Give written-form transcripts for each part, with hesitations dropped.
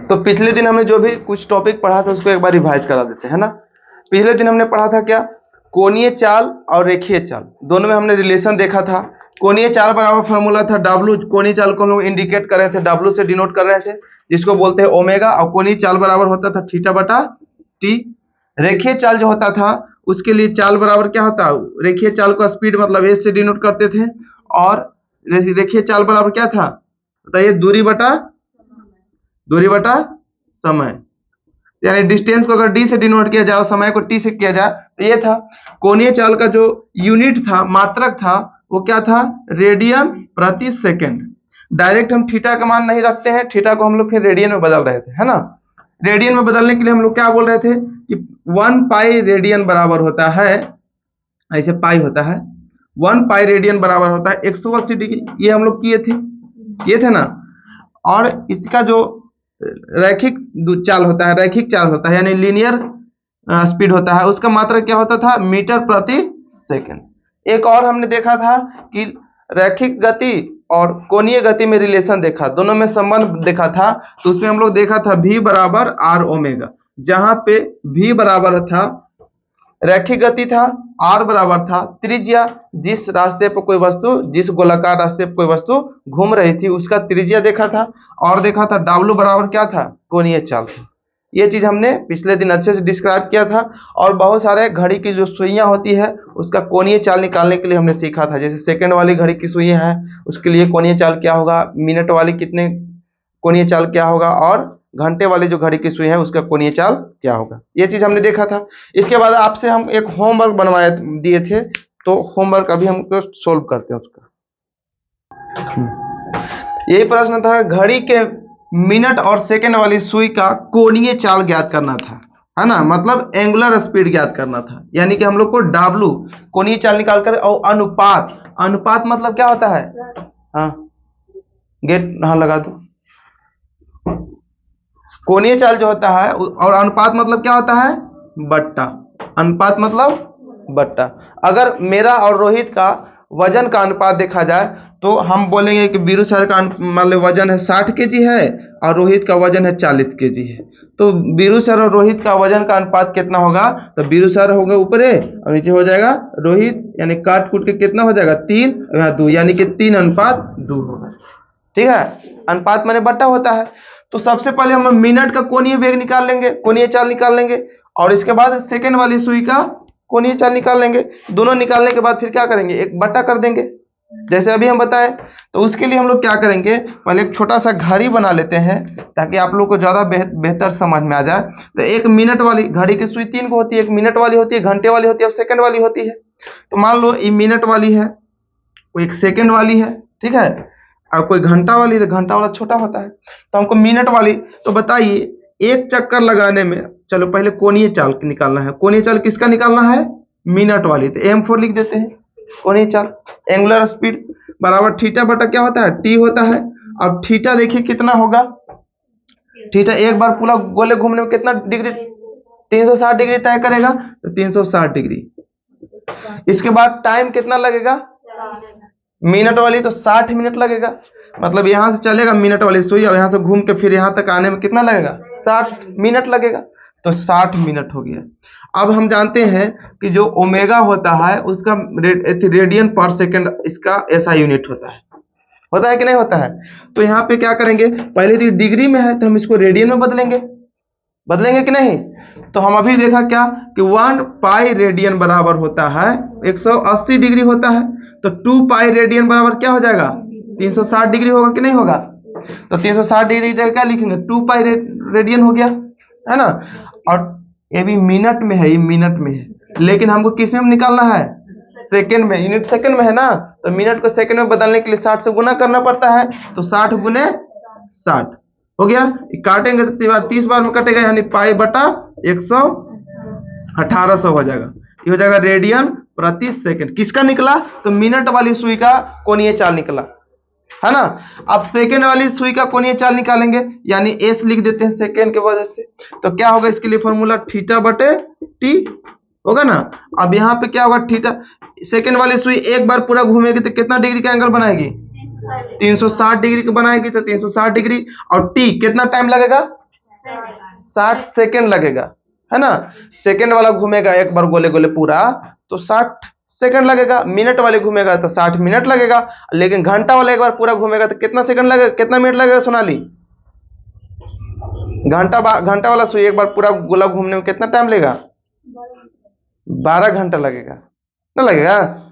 तो पिछले दिन हमने जो भी कुछ टॉपिक पढ़ा था उसको एक बार रिवाइज करा देते हैं ना। पिछले दिन हमने पढ़ा था क्या, कोणीय चाल और रेखीय चाल दोनों में हमने रिलेशन देखा था। कोणीय चाल बराबर फॉर्मूला था डब्ल्यू, कोणीय चाल को हम लोग इंडिकेट कर रहे थे, डब्ल्यू से डिनोट कर रहे थे, जिसको बोलते हैं ओमेगा, और कोणीय चाल बराबर होता था थीटा बटा टी। रेखीय चाल जो होता था उसके लिए चाल बराबर क्या होता, रेखीय चाल को स्पीड मतलब एस से डिनोट करते थे, और रेखीय चाल बराबर क्या था बताइए, दूरी बटा समय, यानी डिस्टेंस को अगर डी से डिनोट किया जाए और समय को टी से किया जाए तो ये था। कोणीय चाल का जो यूनिट था, मात्रक था, वो क्या था, रेडियन प्रति सेकंड। डायरेक्ट हम थीटा का मान नहीं रखते हैं, थीटा को हम लोग फिर रेडियन में बदल रहे थे, है ना। रेडियन में बदलने के लिए हम लोग क्या बोल रहे थे कि 1 पाई रेडियन बराबर होता है, ऐसे पाई होता है, 1 पाई रेडियन बराबर होता है 180 डिग्री। ये हम लोग किए थे ना। और इसका जो रैखिक चाल होता है यानी लीनियर स्पीड होता है, उसका मात्रक क्या होता था, मीटर प्रति सेकंड। एक और हमने देखा था कि रैखिक गति और कोणीय गति में रिलेशन देखा, दोनों में संबंध देखा था। तो उसमें हम लोग देखा था v बराबर आर ओमेगा, जहां पे v बराबर था रैखिक गति था, r बराबर था त्रिज्या, जिस रास्ते पर कोई वस्तु, जिस गोलाकार रास्ते पर कोई वस्तु घूम रही थी उसका त्रिज्या देखा था, और देखा था w बराबर क्या था, कोणीय चाल था। ये चीज हमने पिछले दिन अच्छे से डिस्क्राइब किया था। और बहुत सारे घड़ी की जो सुइयां होती है उसका कोणीय चाल निकालने के लिए हमने सीखा था। जैसे सेकंड वाली घड़ी की सुइयां है उसके लिए कोणीय चाल क्या होगा, मिनट वाली कितने कोणीय चाल क्या होगा, और घंटे वाली जो घड़ी की सुई है उसका कोणीय चाल क्या होगा, ये चीज हमने देखा था। इसके बाद आपसे हम एक होमवर्क बनवाए दिए थे, तो होमवर्क अभी हमको सोल्व करते हैं उसका। यही प्रश्न था, घड़ी के मिनट और सेकंड वाली सुई का कोणीय चाल ज्ञात करना था, है ना, मतलब एंगुलर स्पीड ज्ञात करना था। यानी कि हम लोग को डब्ल्यू कोणीय चाल निकाल कर, और अनुपात मतलब क्या होता है, हाँ गेट हाँ लगा दो। कोणीय चाल जो होता है, और अनुपात मतलब क्या होता है, बट्टा। अनुपात मतलब बट्टा। अगर मेरा और रोहित का वजन का अनुपात देखा जाए तो हम बोलेंगे कि बीरू सर का मान लो वजन है 60 केजी है और रोहित का वजन है 40 केजी है, तो बीरू सर और रोहित का वजन का अनुपात कितना होगा, तो बीरू सर होगा ऊपरे और नीचे हो जाएगा रोहित, यानी काट कूट के कितना हो जाएगा 3, यहाँ 2, यानी कि 3:2 होगा। ठीक है, अनुपात माने बट्टा होता है। तो सबसे पहले हम मिनट का कोणीय वेग निकाल लेंगे, कोणीय चाल निकाल लेंगे, और इसके बाद सेकंड वाली सुई का कोणीय चाल निकाल लेंगे। दोनों निकालने के बाद फिर क्या करेंगे, एक बट्टा कर देंगे, जैसे अभी हम बताएं। तो उसके लिए हम लोग क्या करेंगे, पहले एक छोटा सा घड़ी बना लेते हैं ताकि आप लोग को ज्यादा बेहतर समझ में आ जाए। तो एक मिनट वाली घड़ी की सुई 3 को होती है, एक मिनट वाली होती है, घंटे वाली होती है और सेकंड वाली होती है। तो मान लो ये मिनट वाली है, कोई एक सेकंड वाली है, ठीक है, और कोई घंटा वाली, तो घंटा वाला छोटा होता है। तो हमको मिनट वाली, तो बताइए एक चक्कर लगाने में, चलो पहले कोणीय चाल निकालना है। कोणीय चाल किसका निकालना है, मिनट वाली, तो m4 लिख देते हैं। कोणीय चाल एंगुलर स्पीड बराबर थीटा बटा क्या होता है, टी होता है। अब थीटा देखिए कितना होगा, थीटा एक बार पूरा गोले घूमने में कितना डिग्री, 360 डिग्री तय करेगा, तो 360 डिग्री। इसके बाद टाइम कितना लगेगा, मिनट वाली तो 60 मिनट लगेगा, मतलब यहां से चलेगा मिनट वाली सुई और यहां से घूम के फिर यहां तक आने में कितना लगेगा, 60 मिनट लगेगा, तो 60 मिनट हो गया। अब हम जानते हैं कि जो ओमेगा होता है उसका रेडियन पर सेकंड इसका एसआई यूनिट होता है कि नहीं होता है। तो यहाँ पे क्या करेंगे, पहले तो डिग्री में है तो हम इसको रेडियन में बदलेंगे कि नहीं। तो हम अभी देखा क्या कि 1 पाई रेडियन बराबर होता है 180 डिग्री होता है, तो 2 पाई रेडियन बराबर क्या हो जाएगा, 360 डिग्री होगा कि नहीं होगा। तो 360 डिग्री की जगह क्या लिखेंगे, 2 पाई रेडियन हो गया, है ना। और ये भी मिनट में है, ये मिनट में है, लेकिन हमको किस में निकालना है, सेकंड में, यूनिट सेकंड में है ना। तो मिनट को सेकंड में बदलने के लिए 60 से गुना करना पड़ता है, तो 60 गुने 60 हो गया। काटेंगे तो 30 बार में कटेगा, यानी पाई बटा 1800 हो जाएगा। ये हो जाएगा रेडियन प्रति सेकंड। किसका निकला, तो मिनट वाली सुई का कोणीय चाल निकला, है ना। अब सेकंड वाली सुई का कोणीय चाल निकालेंगे, यानी एस लिख देते हैं सेकंड के वजह से। तो क्या होगा इसके लिए फॉर्मूला, थीटा बटे टी होगा ना। अब यहाँ पे क्या होगा, थीटा, सेकंड वाली सुई एक बार पूरा घूमेगी तो कितना डिग्री का एंगल बनाएगी, 360 डिग्री को बनाएगी तो 360 डिग्री, और टी कितना टाइम लगेगा? 60 सेकेंड लगेगा, है ना। सेकेंड वाला घूमेगा एक बार गोले गोले पूरा तो 60 सेकंड लगेगा, मिनट वाले घूमेगा तो 60 मिनट लगेगा, लेकिन घंटा वाला एक बार पूरा घूमेगा तो कितना सेकंड लगेगा, कितना मिनट लगेगा सोनाली? घंटा वाला सुई एक बार पूरा गोला घूमने में कितना टाइम लगेगा? 12 घंटा लगेगा ना, लगेगा।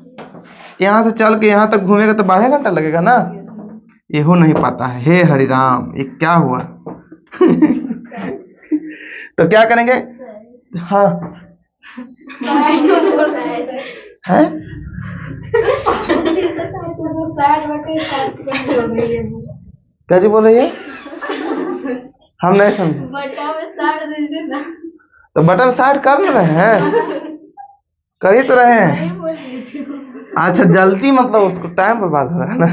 यहां से चल के यहां तक घूमेगा तो 12 घंटा लगेगा ना। ये हो नहीं पाता है, हे हरिराम, ये क्या हुआ? तो क्या करेंगे? हाँ है क्या जी बोल रही है? हम नहीं समझे। तो बटा में 60 कर ना रहे हैं, कर ही तो रहे हैं। अच्छा जल्दी मतलब उसको टाइम बर्बाद हो रहा है ना।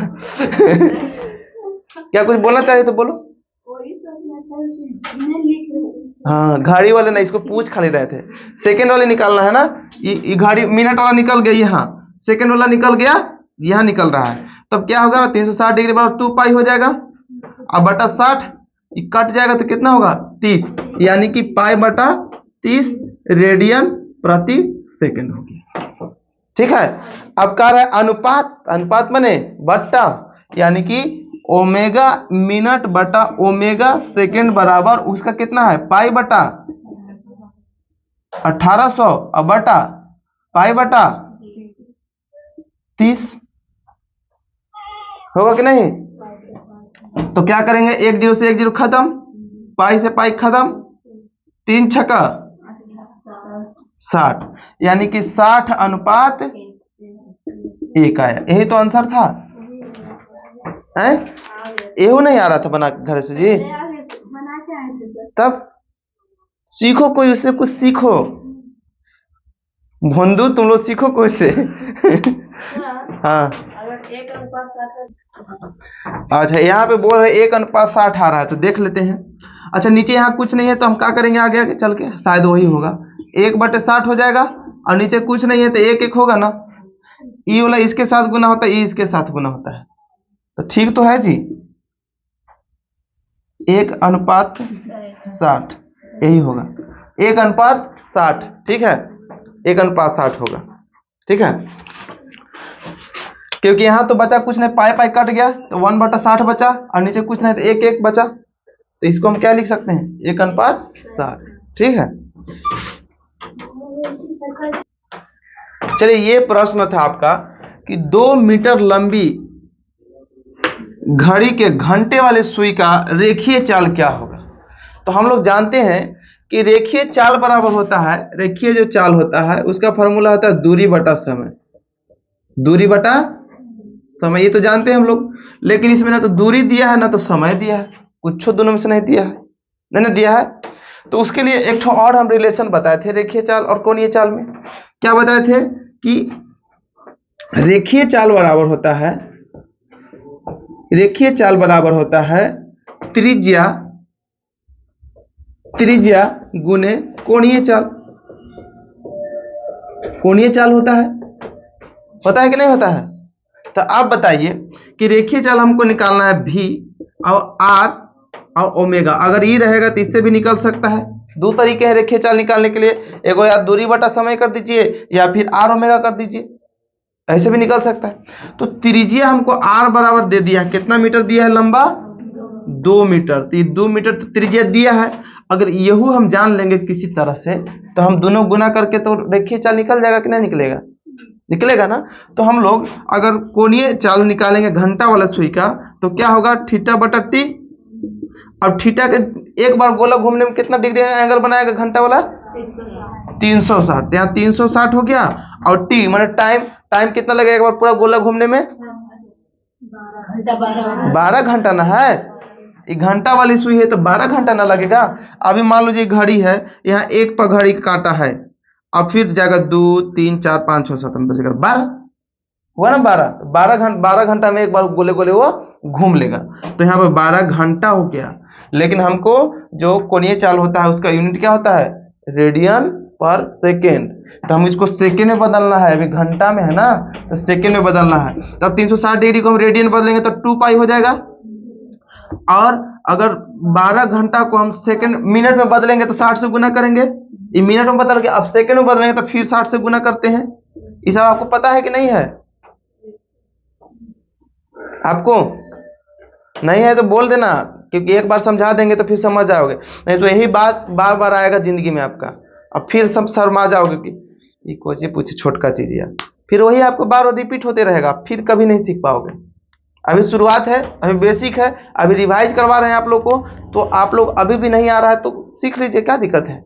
क्या कुछ बोलना चाहिए तो बोलो। हाँ घड़ी वाले ना, इसको पूछ खाली रहे थे। सेकंड वाले निकालना है ना, ये घड़ी मिनट वाला निकल गया, यहाँ सेकंड वाला निकल गया, यहाँ निकल रहा है। तब क्या होगा? 360 डिग्री बराबर 2 पाई हो जाएगा, अब बटा 60 कट जाएगा तो कितना होगा? 30, यानी कि पाई बटा 30 रेडियन प्रति सेकंड होगी। ठीक है। अब कह रहा है अनुपात, अनुपात माने बट्टा, यानी कि ओमेगा मिनट बटा ओमेगा सेकंड बराबर उसका कितना है? पाई बटा 1800 अब बटा पाई बटा 30 होगा कि नहीं? तो क्या करेंगे? 1 जीरो से 1 जीरो खत्म, पाई से पाई खत्म, 3 छक्का 60, यानी कि 60 अनुपात 1 आया। यही तो आंसर था, हैं? एहो नहीं आ रहा था बना घर से जी? तब सीखो, कोई उससे कुछ सीखो। भोंदू तुम लोग सीखो कोई से। हाँ अच्छा यहाँ पे बोल रहे 1:60 आ रहा है, तो देख लेते हैं। अच्छा नीचे यहाँ कुछ नहीं है तो हम क्या करेंगे? आगे आगे चल के शायद वही होगा, 1/60 हो जाएगा, और नीचे कुछ नहीं है तो 1 होगा ना। ई वाला इसके साथ गुना होता है, ई इसके साथ गुना होता है, तो ठीक तो है जी। 1:60 यही होगा, 1:60। ठीक है, 1:60 होगा। ठीक है, क्योंकि यहाँ तो बचा कुछ नहीं, पाई पाई कट गया तो 1/60 बचा, और नीचे कुछ नहीं तो 1 बचा, तो इसको हम क्या लिख सकते हैं? 1:60। ठीक है। चलिए ये प्रश्न था आपका कि 2 मीटर लंबी घड़ी के घंटे वाले सुई का रेखीय चाल क्या होगा? तो हम लोग जानते हैं कि रेखीय चाल बराबर होता है, रेखीय जो चाल होता है उसका फॉर्मूला होता है दूरी बटा समय। दूरी बटा समय, ये तो जानते हैं हम लोग, लेकिन इसमें ना तो दूरी दिया है ना तो समय दिया है, कुछ दोनों में से नहीं दिया है, नहीं दिया है। तो उसके लिए एक ठो और हम रिलेशन बताए थे रेखीय चाल और कोणीय चाल में। क्या बताए थे? कि रेखीय चाल बराबर होता है, रेखीय चाल बराबर होता है त्रिज्या, त्रिज्या गुने कोणीय चाल। कोणीय चाल होता है कि नहीं होता है? तो आप बताइए कि रेखीय चाल हमको निकालना है भी और आर और ओमेगा। अगर ई रहेगा तो इससे भी निकल सकता है। 2 तरीके हैं रेखीय चाल निकालने के लिए, एगो या दूरी बटा समय कर दीजिए या फिर आर ओमेगा कर दीजिए, ऐसे भी निकल सकता है। तो त्रिज्या हमको आर बराबर दे दिया है, कितना मीटर दिया है? लंबा 2 मीटर, तो 2 मीटर तो त्रिज्या दिया है। अगर यहू हम जान लेंगे किसी तरह से तो हम दोनों गुना करके तो रेखीय चाल निकल जाएगा कि नहीं निकलेगा? निकलेगा ना। तो हम लोग अगर कोणीय चाल निकालेंगे घंटा वाला सुई का तो क्या होगा? थीटा बटा टी। अब थीटा के एक बार गोला घूमने में कितना डिग्री एंगल बनाएगा घंटा वाला? 360। यहाँ 360 हो गया, और टी माने टाइम, टाइम कितना लगेगा एक बार पूरा गोला घूमने में? 12 घंटा ना है, ये घंटा वाली सुई है तो 12 घंटा ना लगेगा। अभी मान लीजिए घड़ी है, यहाँ एक पर घड़ी काटा है, अब फिर जाएगा 2 3 4 5 6 7 8 9 12 हुआ ना। 12 घंटा में एक बार गोले गोले वो घूम लेगा, तो यहाँ पर 12 घंटा हो गया। लेकिन हमको जो कोणीय चाल होता है उसका यूनिट क्या होता है? रेडियन पर सेकेंड। तो हम इसको सेकेंड में बदलना है, अभी घंटा में है ना, तो सेकेंड में बदलना है। तो अब 360 डिग्री को हम रेडियन बदलेंगे तो 2 पाई हो जाएगा। और अगर 12 घंटा को हम सेकेंड मिनट में बदलेंगे तो 60 से गुना करेंगे। ये मिनट में बदल के अब सेकेंड में बदलेंगे तो फिर 60 से गुना करते हैं। ये सब आपको पता है कि नहीं है? आपको नहीं है तो बोल देना, क्योंकि एक बार समझा देंगे तो फिर समझ जाओगे, नहीं तो यही बात बार बार आएगा जिंदगी में आपका, अब फिर सब शर्मा जाओगे कि ये कोई पूछे छोटका चीज यार, फिर वही आपको बार बार रिपीट होते रहेगा, फिर कभी नहीं सीख पाओगे। अभी शुरुआत है, अभी बेसिक है, अभी रिवाइज करवा रहे हैं आप लोग को, तो आप लोग अभी भी नहीं आ रहा है तो सीख लीजिए, क्या दिक्कत है।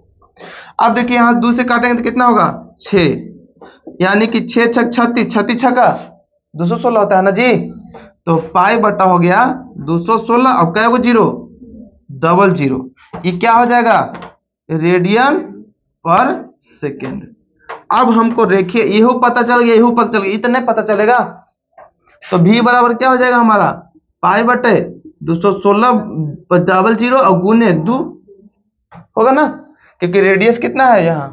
अब देखिए यहाँ 2 से काटेंगे तो कितना होगा 6, यानी कि 6 छक 36, 36 छक्का 216 होता है ना जी। तो पाई बटा हो गया 216, अब क्या होगा 0 डबल 0, ये क्या हो जाएगा रेडियन पर सेकेंड। अब हमको देखिए यही पता चल गया, यही पता चल गया, इतने पता चलेगा तो v बराबर क्या हो जाएगा हमारा पाई बटे 216 डबल 0 और गुने 2 होगा ना, क्योंकि रेडियस कितना है यहाँ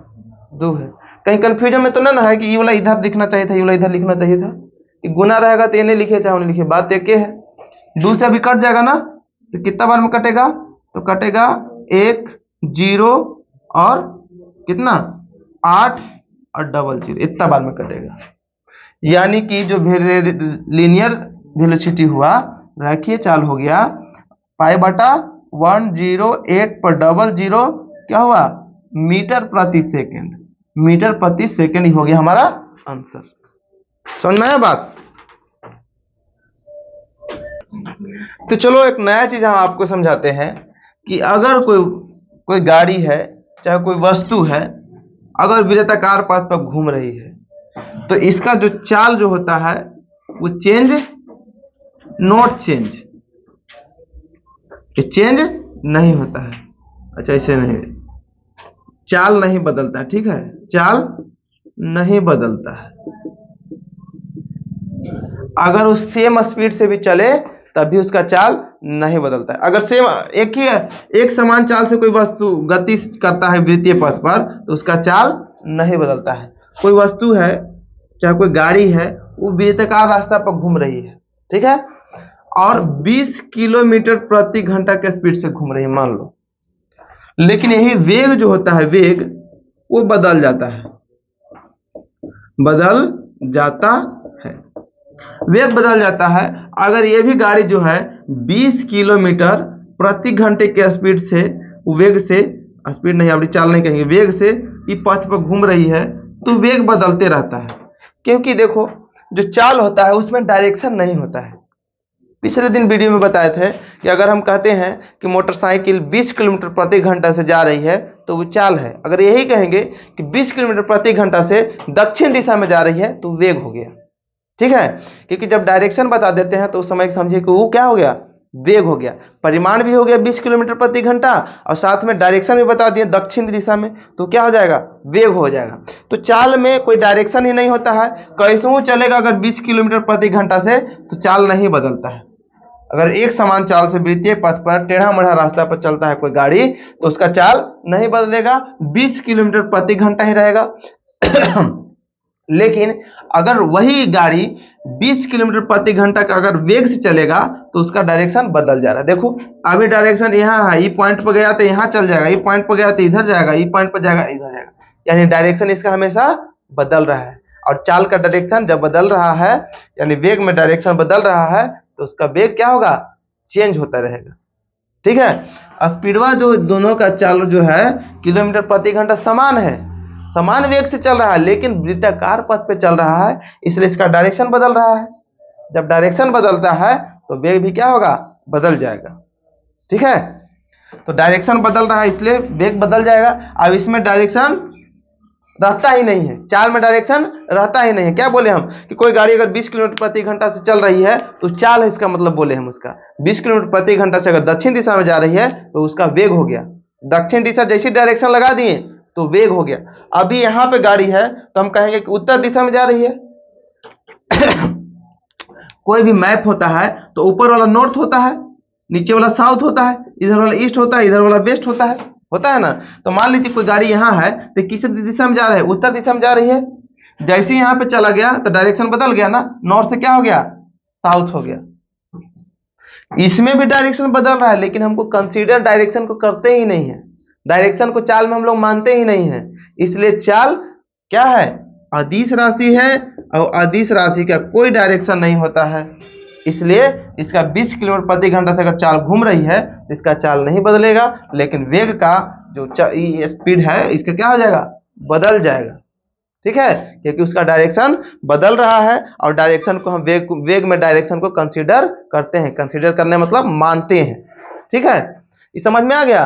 2 है। कहीं कंफ्यूजन में तो ना है कि ये वाला इधर लिखना चाहिए था, ये वाला इधर लिखना चाहिए था, कि गुना रहेगा तो ये नहीं लिखे चाहे उन्हें लिखे, बात एक है। 2 से अभी कट जाएगा ना, तो कितना बार में कटेगा, तो कटेगा 1 0 और कितना 8 और डबल 0, इतना बार में कटेगा। यानी कि जो लीनियर वेलोसिटी हुआ रैखिक चाल हो गया, पाई बटा 108 पर डबल 0 क्या हुआ मीटर प्रति सेकेंड, मीटर प्रति सेकेंड ही हो गया हमारा आंसर। समझ में आया बात? तो चलो एक नया चीज हम आपको समझाते हैं कि अगर कोई गाड़ी है चाहे कोई वस्तु है, अगर वृत्ताकार पथ पर घूम रही है तो इसका जो चाल जो होता है वो चेंज नॉट चेंज, ये चेंज नहीं होता है। अच्छा ऐसे नहीं, चाल नहीं बदलता है, ठीक है, चाल नहीं बदलता है। अगर उस सेम स्पीड से भी चले तब भी उसका चाल नहीं बदलता है। अगर सेम एक समान चाल से कोई वस्तु गति करता है वृत्तीय पथ पर तो उसका चाल नहीं बदलता है। कोई वस्तु है चाहे कोई गाड़ी है, वो वृत्ताकार रास्ता पर घूम रही है, ठीक है, और 20 किलोमीटर प्रति घंटा के स्पीड से घूम रही है मान लो, लेकिन यही वेग जो होता है वेग वो बदल जाता है, बदल जाता है, वेग बदल जाता है। अगर ये भी गाड़ी जो है 20 किलोमीटर प्रति घंटे के स्पीड से, वेग से, स्पीड नहीं अपनी चाल नहीं कहेंगे, वेग से इस पथ पर घूम रही है तो वेग बदलते रहता है, क्योंकि देखो जो चाल होता है उसमें डायरेक्शन नहीं होता है। पिछले दिन वीडियो में बताए थे कि अगर हम कहते हैं कि मोटरसाइकिल 20 किलोमीटर प्रति घंटा से जा रही है तो वो चाल है। अगर यही कहेंगे कि 20 किलोमीटर प्रति घंटा से दक्षिण दिशा में जा रही है तो वेग हो गया, ठीक है, क्योंकि जब डायरेक्शन बता देते हैं तो उस समय समझिए कि वो क्या हो गया वेग हो गया। परिमाण भी हो गया 20 किलोमीटर प्रति घंटा और साथ में डायरेक्शन भी बता दिए दक्षिण दिशा में, तो क्या हो जाएगा वेग हो जाएगा। तो चाल में कोई डायरेक्शन ही नहीं होता है, कैसे चलेगा अगर 20 किलोमीटर प्रति घंटा से, तो चाल नहीं बदलता है। अगर एक समान चाल से वृत्तीय पथ पर टेढ़ा मेढ़ा रास्ता पर चलता है कोई गाड़ी तो उसका चाल नहीं बदलेगा, 20 किलोमीटर प्रति घंटा ही रहेगा। लेकिन अगर वही गाड़ी 20 किलोमीटर प्रति घंटा का अगर वेग से चलेगा तो उसका डायरेक्शन बदल जा रहा है। देखो अभी डायरेक्शन यहाँ है, ये पॉइंट पर गया तो यहाँ चल जाएगा, ये पॉइंट पर गया तो इधर जाएगा, ये पॉइंट पर जाएगा इधर जाएगा, यानी डायरेक्शन इसका हमेशा बदल रहा है। और चाल का डायरेक्शन जब बदल रहा है यानी वेग में डायरेक्शन बदल रहा है तो उसका वेग क्या होगा चेंज होता रहेगा, ठीक है। स्पीडवा जो दोनों का चाल जो है किलोमीटर प्रति घंटा समान है, समान वेग से चल रहा है, लेकिन वृत्ताकार पथ पे चल रहा है इसलिए इसका डायरेक्शन बदल रहा है। जब डायरेक्शन बदलता है तो वेग भी क्या होगा बदल जाएगा, ठीक है। तो डायरेक्शन बदल रहा है इसलिए वेग बदल जाएगा। अब इसमें डायरेक्शन रहता ही नहीं है, चाल में डायरेक्शन रहता ही नहीं है। क्या बोले हम कि कोई गाड़ी अगर 20 किलोमीटर प्रति घंटा से चल रही है तो चाल है, इसका मतलब बोले हम उसका 20 किलोमीटर प्रति घंटा से अगर दक्षिण दिशा में जा रही है तो उसका वेग हो गया, दक्षिण दिशा जैसी डायरेक्शन लगा दिए तो वेग हो गया। अभी यहाँ पे गाड़ी है तो हम कहेंगे कि उत्तर दिशा में जा रही है। कोई भी मैप होता है तो ऊपर वाला नॉर्थ होता है, नीचे वाला साउथ होता है, इधर वाला ईस्ट होता है, इधर वाला वेस्ट होता है, होता है ना। तो मान लीजिए कोई गाड़ी यहाँ है तो किस दिशा में जा रहा है, उत्तर दिशा में जा रही है। जैसे ही यहाँ पे चला गया तो डायरेक्शन बदल गया ना, नॉर्थ से क्या हो गया, साउथ हो गया। इसमें भी डायरेक्शन बदल रहा है, लेकिन हमको कंसीडर डायरेक्शन को करते ही नहीं है, डायरेक्शन को चाल में हम लोग मानते ही नहीं है। इसलिए चाल क्या है, अदिश राशि है, और अदिश राशि का कोई डायरेक्शन नहीं होता है। इसलिए इसका 20 किलोमीटर प्रति घंटा से अगर चाल घूम रही है तो इसका चाल नहीं बदलेगा, लेकिन वेग का जो स्पीड है इसका क्या हो जाएगा, बदल जाएगा। ठीक है, क्योंकि उसका डायरेक्शन बदल रहा है, और डायरेक्शन को हम वेग में डायरेक्शन को कंसीडर करते हैं। कंसीडर करने मतलब मानते हैं। ठीक है, ये समझ में आ गया।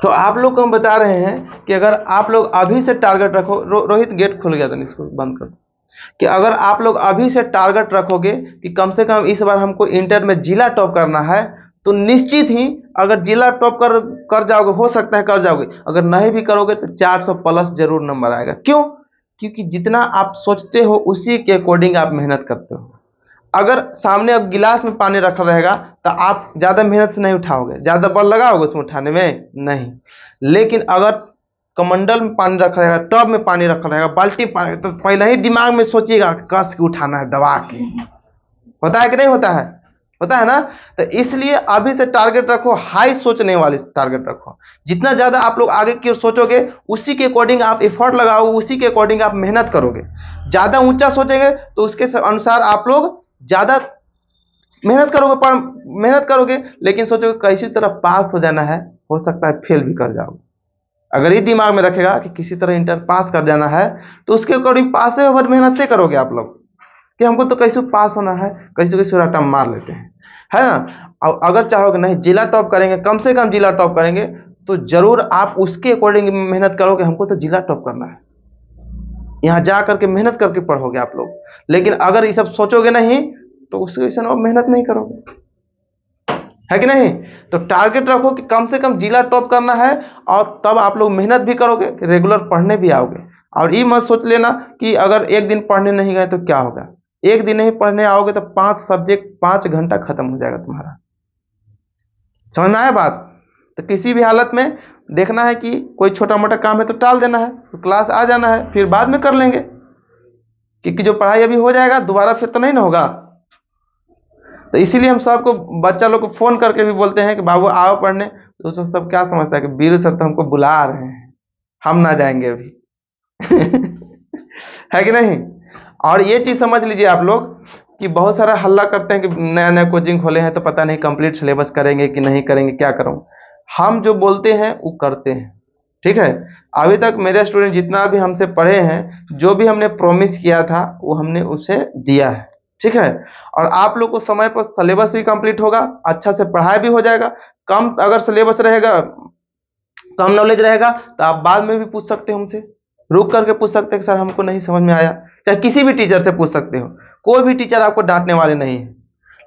तो आप लोग को हम बता रहे हैं कि अगर आप लोग अभी से टारगेट रखो, रोहित गेट खुल गया था, इसको बंद कर दो। कि अगर आप लोग अभी से टारगेट रखोगे कि कम से कम इस बार हमको इंटर में जिला टॉप करना है, तो निश्चित ही अगर जिला टॉप कर जाओगे, हो सकता है कर जाओगे, अगर नहीं भी करोगे तो 400 प्लस जरूर नंबर आएगा। क्यों? क्योंकि जितना आप सोचते हो उसी के अकॉर्डिंग आप मेहनत करते हो। अगर सामने अब गिलास में पानी रखा रहेगा तो आप ज़्यादा मेहनत से नहीं उठाओगे, ज़्यादा बल लगाओगे उसमें उठाने में नहीं। लेकिन अगर कमंडल में पानी रखा रहेगा, टब में पानी रखा रहेगा, बाल्टी पानी, तो पहले ही दिमाग में सोचिएगा कस के उठाना है, दबा के। होता है कि नहीं होता है? होता है ना। तो इसलिए अभी से टारगेट रखो, हाई सोचने वाले टारगेट रखो। जितना ज़्यादा आप लोग आगे की ओर सोचोगे उसी के अकॉर्डिंग आप एफर्ट लगाओगे, उसी के अकॉर्डिंग आप मेहनत करोगे। ज़्यादा ऊंचा सोचेंगे तो उसके अनुसार आप लोग ज़्यादा मेहनत करोगे, लेकिन सोचोगे किसी तरह पास हो जाना है, हो सकता है फेल भी कर जाओगे। अगर ये दिमाग में रखेगा कि किसी तरह इंटर पास कर जाना है, तो उसके अकॉर्डिंग पास है, मेहनत करोगे आप लोग कि हमको तो कैसे पास होना है, कैसे रट्टा मार लेते हैं, है ना। और अगर चाहोगे नहीं जिला टॉप करेंगे, कम से कम जिला टॉप करेंगे, तो जरूर आप उसके अकॉर्डिंग मेहनत करोगे, हमको तो जिला टॉप करना है, यहाँ जा करके मेहनत करके पढ़ोगे आप लोग। लेकिन अगर ये सब सोचोगे नहीं तो उसके वजह से मेहनत नहीं करोगे, है कि नहीं। तो टारगेट रखो कि कम से कम जिला टॉप करना है, और तब आप लोग मेहनत भी करोगे, रेगुलर पढ़ने भी आओगे। और ये मत सोच लेना कि अगर एक दिन पढ़ने नहीं गए तो क्या होगा। एक दिन नहीं पढ़ने आओगे तो 5 सब्जेक्ट 5 घंटा खत्म हो जाएगा तुम्हारा। समझ में आया बात। तो किसी भी हालत में देखना है कि कोई छोटा मोटा काम है तो टाल देना है, तो क्लास आ जाना है, फिर बाद में कर लेंगे, क्योंकि जो पढ़ाई अभी हो जाएगा दोबारा फिर तो नहीं ना होगा। तो इसीलिए हम सबको, बच्चा लोग को फ़ोन करके भी बोलते हैं कि बाबू आओ पढ़ने, तो सब क्या समझता है कि बीरू सर तो हमको बुला रहे हैं, हम ना जाएंगे अभी। है कि नहीं। और ये चीज़ समझ लीजिए आप लोग कि बहुत सारा हल्ला करते हैं कि नया नया कोचिंग खोले हैं तो पता नहीं कंप्लीट सिलेबस करेंगे कि नहीं करेंगे, क्या करूँ। हम जो बोलते हैं वो करते हैं। ठीक है, अभी तक मेरे स्टूडेंट जितना भी हमसे पढ़े हैं, जो भी हमने प्रॉमिस किया था वो हमने उसे दिया है। ठीक है, और आप लोग को समय पर सिलेबस भी कंप्लीट होगा, अच्छा से पढ़ाई भी हो जाएगा। कम अगर सिलेबस रहेगा, कम नॉलेज रहेगा, तो आप बाद में भी पूछ सकते हो हमसे, रुक करके पूछ सकते हैं कि सर हमको नहीं समझ में आया। चाहे किसी भी टीचर से पूछ सकते हो, कोई भी टीचर आपको डांटने वाले नहीं है।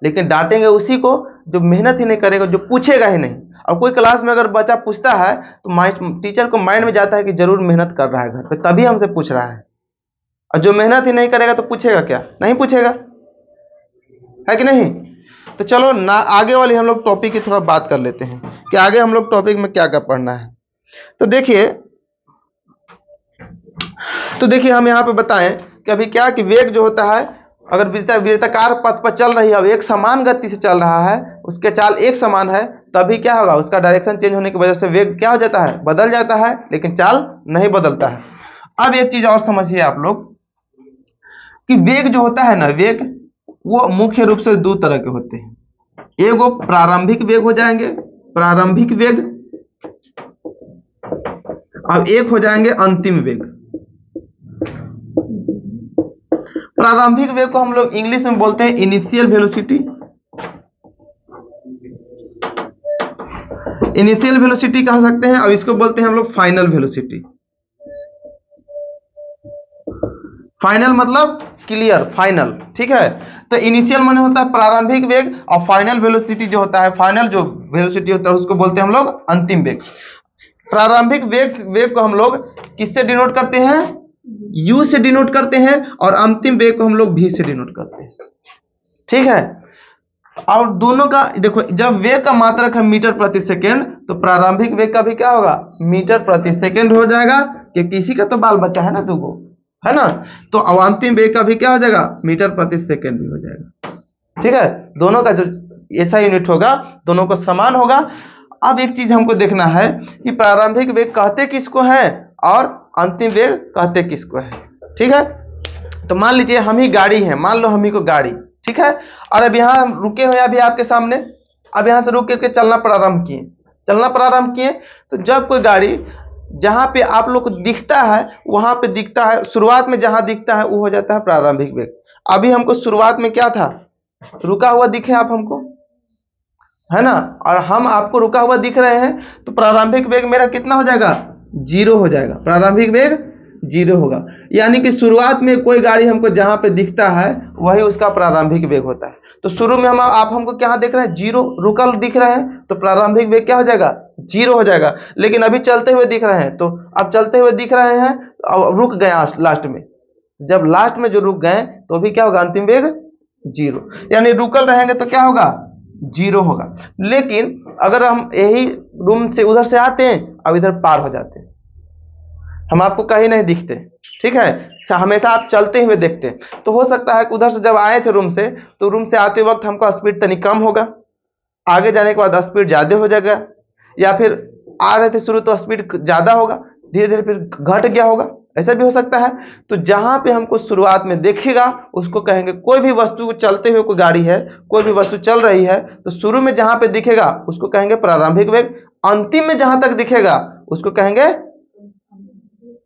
लेकिन डांटेंगे उसी को जो मेहनत ही नहीं करेगा, जो पूछेगा ही नहीं। और कोई क्लास में अगर बच्चा पूछता है तो टीचर को माइंड में जाता है कि जरूर मेहनत कर रहा है घर पे, तभी हमसे पूछ रहा है। और जो मेहनत ही नहीं करेगा तो पूछेगा क्या, नहीं पूछेगा, है कि नहीं। तो चलो ना आगे वाली हम लोग टॉपिक की थोड़ा बात कर लेते हैं कि आगे हम लोग टॉपिक में क्या क्या पढ़ना है। तो देखिए हम यहाँ पे बताएं कि अभी क्या कि वेग जो होता है, अगर वृत्ताकार पथ पर चल रही है, एक समान गति से चल रहा है, उसके चाल एक समान है, तभी क्या होगा, उसका डायरेक्शन चेंज होने की वजह से वेग क्या हो जाता है, बदल जाता है, लेकिन चाल नहीं बदलता है। अब एक चीज और समझिए आप लोग कि वेग जो होता है ना, वेग वो मुख्य रूप से 2 तरह के होते हैं। एक वो प्रारंभिक वेग हो जाएंगे, प्रारंभिक वेग, और एक हो जाएंगे अंतिम वेग। प्रारंभिक वेग को हम लोग इंग्लिश में बोलते हैं इनिशियल वेलोसिटी। इनिशियल वेलोसिटी कह सकते हैं, और इसको बोलते हैं हम लोग फाइनल वेलोसिटी। फाइनल मतलब क्लियर, फाइनल। ठीक है, तो इनिशियल माने होता है प्रारंभिक वेग, और फाइनल वेलोसिटी जो होता है, फाइनल जो वेलोसिटी होता है उसको बोलते हैं हम लोग अंतिम वेग। प्रारंभिक वेग को हम लोग किससे डिनोट करते हैं, u से डिनोट करते हैं, और अंतिम वेग को हम लोग v से डिनोट करते हैं। ठीक है, और दोनों का देखो, जब वेग का मात्रक है मीटर प्रति सेकेंड, तो प्रारंभिक वेग का भी क्या होगा, मीटर प्रति सेकेंड हो जाएगा, कि किसी का तो बाल बच्चा है ना तुमको, है ना। तो अंतिम वेग का भी क्या हो जाएगा, मीटर प्रति सेकेंड भी हो जाएगा। ठीक है, दोनों का जो ऐसा यूनिट होगा दोनों को समान होगा। अब एक चीज हमको देखना है कि प्रारंभिक वेग कहते किसको है और अंतिम वेग कहते किसको है। ठीक है, तो मान लीजिए हम ही गाड़ी है, मान लो हम ही को गाड़ी, ठीक है, और अब यहाँ रुके हुए अभी आपके सामने, अब यहाँ से रुक करके चलना प्रारंभ किए, तो जब कोई गाड़ी जहां पे आप लोग को दिखता है वहां पे दिखता है, शुरुआत में जहां दिखता है वो हो जाता है प्रारंभिक वेग। अभी हमको शुरुआत में क्या था, रुका हुआ दिखे आप हमको, है ना, और हम आपको रुका हुआ दिख रहे हैं, तो प्रारंभिक वेग मेरा कितना हो जाएगा, 0 हो जाएगा, प्रारंभिक वेग 0 होगा। यानी कि शुरुआत में कोई गाड़ी हमको जहां पे दिखता है वही उसका प्रारंभिक वेग होता है। तो शुरू में आप हमको क्या देख रहे हैं, 0 रुकल दिख रहे हैं, तो प्रारंभिक वेग क्या हो जाएगा, 0 हो जाएगा। लेकिन अभी चलते हुए दिख रहे हैं, तो अब चलते हुए दिख रहे हैं, अब रुक गए लास्ट में, जब लास्ट में जो रुक गए तो भी क्या होगा, अंतिम वेग 0, यानी रुकल रहेंगे तो क्या होगा, 0 होगा। लेकिन अगर हम यही रूम से उधर से आते हैं, अब इधर पार हो जाते हैं, हम आपको कहीं नहीं दिखते, ठीक है, हमेशा आप चलते हुए देखते हैं। तो हो सकता है कि उधर से जब आए थे रूम से, तो रूम से आते वक्त हमको स्पीड तनी कम होगा, आगे जाने के बाद स्पीड ज्यादा हो जाएगा, या फिर आ रहे थे शुरू तो स्पीड ज्यादा होगा, धीरे धीरे फिर घट गया होगा, ऐसा भी हो सकता है। तो जहां पे हमको शुरुआत में देखेगा उसको कहेंगे, कोई भी वस्तु चलते हुए, कोई गाड़ी है, कोई भी वस्तु चल रही है, तो शुरू में जहां पे दिखेगा उसको कहेंगे प्रारंभिक वेग, अंतिम में जहां तक दिखेगा उसको कहेंगे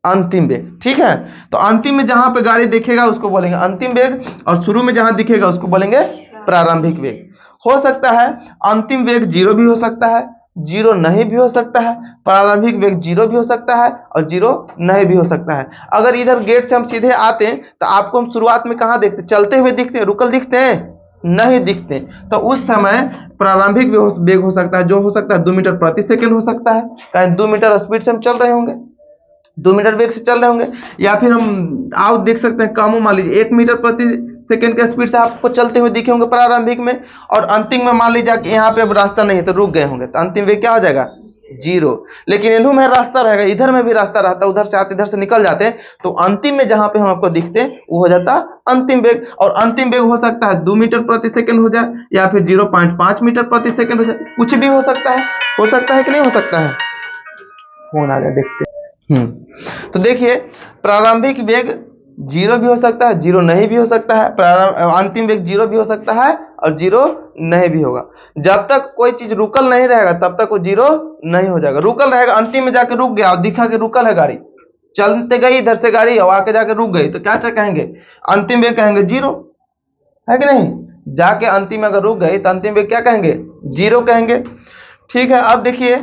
अंतिम वेग। ठीक है, तो अंतिम में जहां पे गाड़ी दिखेगा उसको बोलेंगे अंतिम वेग, और शुरू में जहां दिखेगा उसको बोलेंगे प्रारंभिक वेग। हो सकता है अंतिम वेग 0 भी हो सकता है, 0 नहीं भी हो सकता है, प्रारंभिक वेग 0 भी हो सकता है और 0 नहीं भी हो सकता है। अगर इधर गेट से हम सीधे आते हैं तो आपको हम शुरुआत में कहां देखते, चलते हुए दिखते हैं, रुकल दिखते हैं, नहीं दिखते, तो उस समय प्रारंभिक वेग हो सकता है, जो हो सकता है 2 मीटर प्रति सेकंड हो सकता है, कहीं 2 मीटर स्पीड से हम चल रहे होंगे, 2 मीटर वेग से चल रहे होंगे, या फिर हम आप देख सकते हैं कम, मान लीजिए 1 मीटर प्रति सेकंड के स्पीड से आपको चलते हुए दिखे होंगे प्रारंभिक में, और अंतिम में मान लीजिए कि यहाँ पे अब रास्ता नहीं है तो रुक गए होंगे, तो अंतिम वेग क्या हो जाएगा, 0। लेकिन इन्हों में रास्ता रहेगा, इधर में भी रास्ता रहता है, उधर से आते इधर से निकल जाते हैं, तो अंतिम में जहां पे हम आपको दिखते हैं वो हो जाता अंतिम वेग। और अंतिम वेग हो सकता है 2 मीटर प्रति सेकंड हो जाए, या फिर 0.5 मीटर प्रति सेकंड हो जाए, कुछ भी हो सकता है कि नहीं हो सकता है। फोन आ गया, देखते तो देखिए, प्रारंभिक वेग 0 भी हो सकता है, 0 नहीं भी हो सकता है, अंतिम वेग 0 भी हो सकता है और 0 नहीं भी होगा। जब तक कोई चीज रुकल नहीं रहेगा तब तक वो 0 नहीं हो जाएगा। रुकल रहेगा, अंतिम में जाके रुक गया और दिखा कि रुकल है गाड़ी, चलते गई इधर से गाड़ी और आके जाके रुक गई, तो क्या कहेंगे, अंतिम वेग कहेंगे 0, है कि नहीं। जाके अंतिम में अगर रुक गई तो अंतिम वेग क्या कहेंगे, 0 कहेंगे। ठीक है, अब देखिए,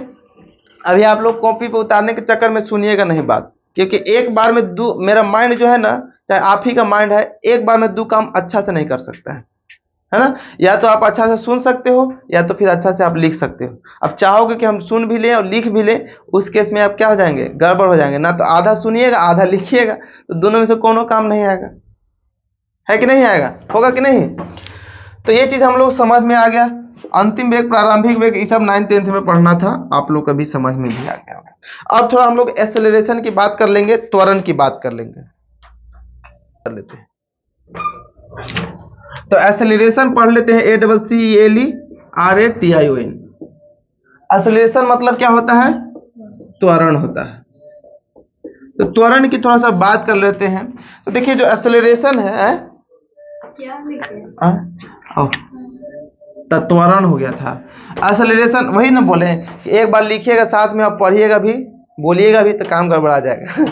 अभी आप लोग कॉपी पे उतारने के चक्कर में सुनिएगा नहीं बात, क्योंकि एक बार में मेरा माइंड जो है ना, चाहे आप ही का माइंड है, एक बार में 2 काम अच्छा से नहीं कर सकता है ना। या तो आप अच्छा से सुन सकते हो, या तो फिर अच्छा से आप लिख सकते हो। अब चाहोगे कि हम सुन भी लें और लिख भी लें, उस केस में आप क्या हो जाएंगे, गड़बड़ हो जाएंगे, ना तो आधा सुनिएगा आधा लिखिएगा, तो दोनों में से कोनो काम नहीं आएगा, है कि नहीं आएगा, होगा कि नहीं। तो ये चीज हम लोग समझ में आ गया। अंतिम वेग, प्रारंभिक वेग, ये सब 9th 10th में पढ़ना था, आप लोग कभी समझ में भी आ गया होगा। अब थोड़ा हम लोग एक्सेलरेशन की बात कर लेंगे, त्वरण की बात कर लेते हैं। तो एक्सेलरेशन पढ़ लेते हैं, ACCELERATION। एक्सेलरेशन मतलब क्या होता है, त्वरण होता है। तो त्वरण की थोड़ा सा बात कर लेते हैं। तो देखिए, जो एक्सेलरेशन है, त्वरण हो गया था, एक्सेलरेशन वही ना बोले कि एक बार लिखिएगा साथ में आप पढ़िएगा भी, बोलिएगा भी, तो काम गड़बड़ा जाएगा।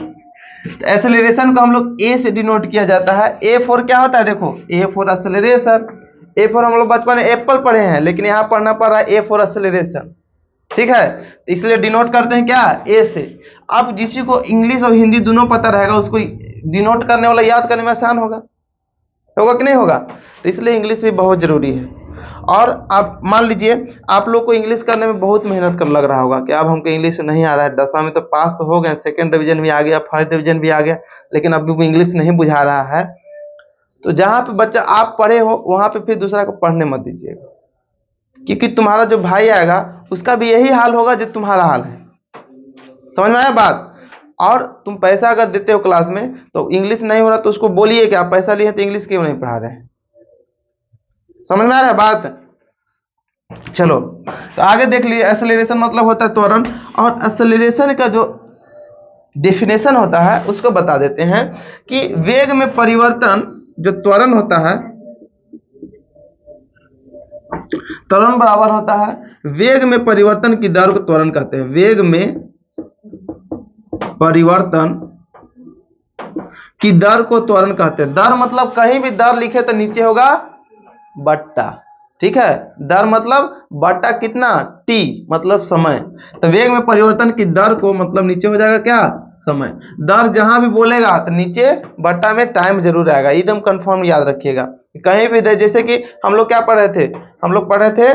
तो एक्सेलरेशन को हम लोग ए से डिनोट किया जाता है। ए फॉर क्या होता है, देखो, A for acceleration. A for हम लोग बचपन में एप्पल पढ़े हैं, लेकिन यहाँ पढ़ना पड़ रहा है ए फॉर एक्सेलरेशन, ठीक है, इसलिए डिनोट करते हैं क्या, ए से। अब जिसी को इंग्लिश और हिंदी दोनों पता रहेगा उसको डिनोट करने वाला याद करने में आसान होगा कि नहीं होगा, तो इसलिए इंग्लिश भी बहुत जरूरी है। और आप मान लीजिए आप लोग को इंग्लिश करने में बहुत मेहनत कर लग रहा होगा कि अब हमको इंग्लिश नहीं आ रहा है, 10वीं में तो पास तो हो गए, 2nd डिवीजन भी आ गया, 1st डिवीजन भी आ गया, लेकिन अभी भी इंग्लिश नहीं बुझा रहा है। तो जहाँ पे बच्चा आप पढ़े हो वहाँ पे फिर दूसरा को पढ़ने मत दीजिएगा, क्योंकि तुम्हारा जो भाई आएगा उसका भी यही हाल होगा जो तुम्हारा हाल है। समझ में आया बात? और तुम पैसा अगर देते हो क्लास में तो इंग्लिश नहीं हो रहा तो उसको बोलिए कि आप पैसा लिए तो इंग्लिश क्यों नहीं पढ़ा रहे हैं। समझ में आ रहा है बात? चलो तो आगे देख लीजिए, एक्सेलरेशन मतलब होता है त्वरण, और एक्सेलरेशन का जो डेफिनेशन होता है उसको बता देते हैं कि वेग में परिवर्तन जो त्वरण होता है, त्वरण बराबर होता है वेग में परिवर्तन की दर को त्वरण कहते हैं। वेग में परिवर्तन की दर को त्वरण कहते हैं। दर मतलब कहीं भी दर लिखे तो नीचे होगा बट्टा, ठीक है। दर मतलब बट्टा कितना, टी मतलब समय। तो वेग में परिवर्तन की दर को मतलब नीचे हो जाएगा क्या, समय। दर जहां भी बोलेगा तो नीचे बट्टा में टाइम जरूर आएगा, एकदम कंफर्म याद रखिएगा। कहीं भी दे, जैसे कि हम लोग क्या पढ़ रहे थे, हम लोग पढ़ रहे थे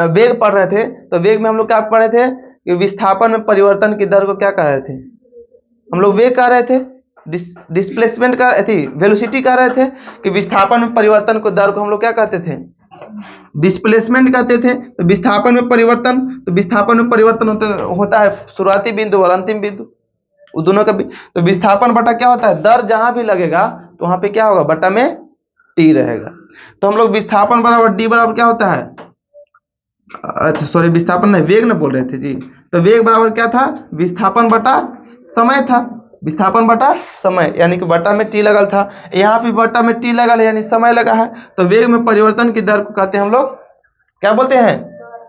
वेग पढ़ रहे थे, तो वेग में हम लोग क्या पढ़ रहे थे कि विस्थापन में परिवर्तन की दर को क्या कह रहे थे हम लोग, वेग कह रहे थे। डिस्प्लेसमेंट का वेलोसिटी कह रहे थे कि विस्थापन में परिवर्तन को दर को हम लोग क्या कहते थे, डिस्प्लेसमेंट कहते थे। तो विस्थापन में परिवर्तन, तो विस्थापन में परिवर्तन होता है शुरुआती बिंदु और अंतिम बिंदु, वो दोनों का भी। तो विस्थापन बटा क्या होता है, दर जहां भी लगेगा तो वहां पे क्या होगा, बटा में टी रहेगा। तो हम लोग विस्थापन बराबर डी बराबर क्या होता है, सॉरी विस्थापन नहीं, वेग न बोल रहे थे जी। तो वेग बराबर क्या था, विस्थापन बटा समय था। विस्थापन बटा समय यानी कि बटा में टी लगल था, यहाँ पे बटा में टी लगल है यानी समय लगा है। तो वेग में परिवर्तन की दर को कहते हैं हम लोग क्या बोलते हैं,